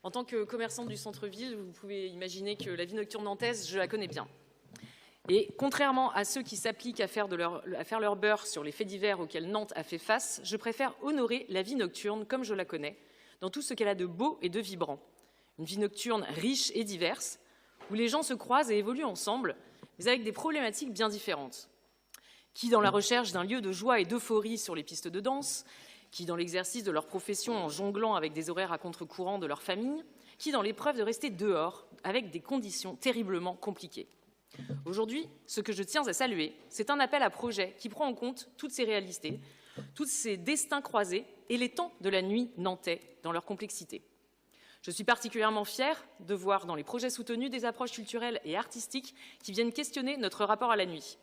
En tant que commerçante du centre-ville, vous pouvez imaginer que la vie nocturne nantaise, je la connais bien. Et contrairement à ceux qui s'appliquent à faire leur beurre sur les faits divers auxquels Nantes a fait face, je préfère honorer la vie nocturne comme je la connais, dans tout ce qu'elle a de beau et de vibrant. Une vie nocturne riche et diverse, où les gens se croisent et évoluent ensemble, mais avec des problématiques bien différentes. Qui dans la recherche d'un lieu de joie et d'euphorie sur les pistes de danse, qui dans l'exercice de leur profession en jonglant avec des horaires à contre-courant de leur famille, qui dans l'épreuve de rester dehors avec des conditions terriblement compliquées. Aujourd'hui, ce que je tiens à saluer, c'est un appel à projet qui prend en compte toutes ces réalités, tous ces destins croisés et les temps de la nuit nantais dans leur complexité. Je suis particulièrement fière de voir dans les projets soutenus des approches culturelles et artistiques qui viennent questionner notre rapport à la nuit.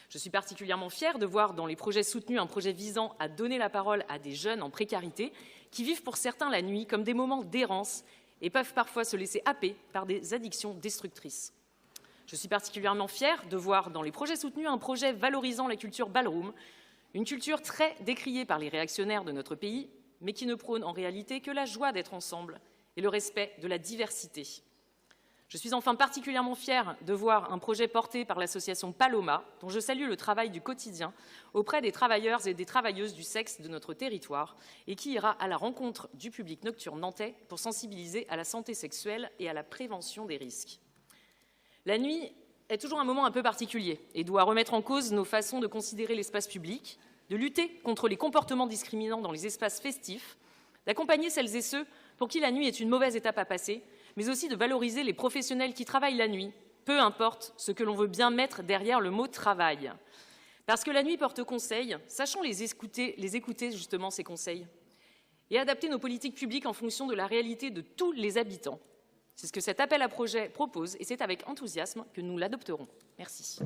Je suis particulièrement fière de voir dans les projets soutenus un projet visant à donner la parole à des jeunes en précarité qui vivent pour certains la nuit comme des moments d'errance et peuvent parfois se laisser happer par des addictions destructrices. Je suis particulièrement fière de voir dans les projets soutenus un projet valorisant la culture ballroom, une culture très décriée par les réactionnaires de notre pays, mais qui ne prône en réalité que la joie d'être ensemble et le respect de la diversité. Je suis enfin particulièrement fière de voir un projet porté par l'association Paloma, dont je salue le travail du quotidien auprès des travailleurs et des travailleuses du sexe de notre territoire et qui ira à la rencontre du public nocturne nantais pour sensibiliser à la santé sexuelle et à la prévention des risques. La nuit est toujours un moment un peu particulier et doit remettre en cause nos façons de considérer l'espace public, de lutter contre les comportements discriminants dans les espaces festifs, d'accompagner celles et ceux pour qui la nuit est une mauvaise étape à passer, mais aussi de valoriser les professionnels qui travaillent la nuit, peu importe ce que l'on veut bien mettre derrière le mot « travail ». Parce que la nuit porte conseil, sachons les écouter justement ces conseils, et adapter nos politiques publiques en fonction de la réalité de tous les habitants. C'est ce que cet appel à projet propose et c'est avec enthousiasme que nous l'adopterons. Merci.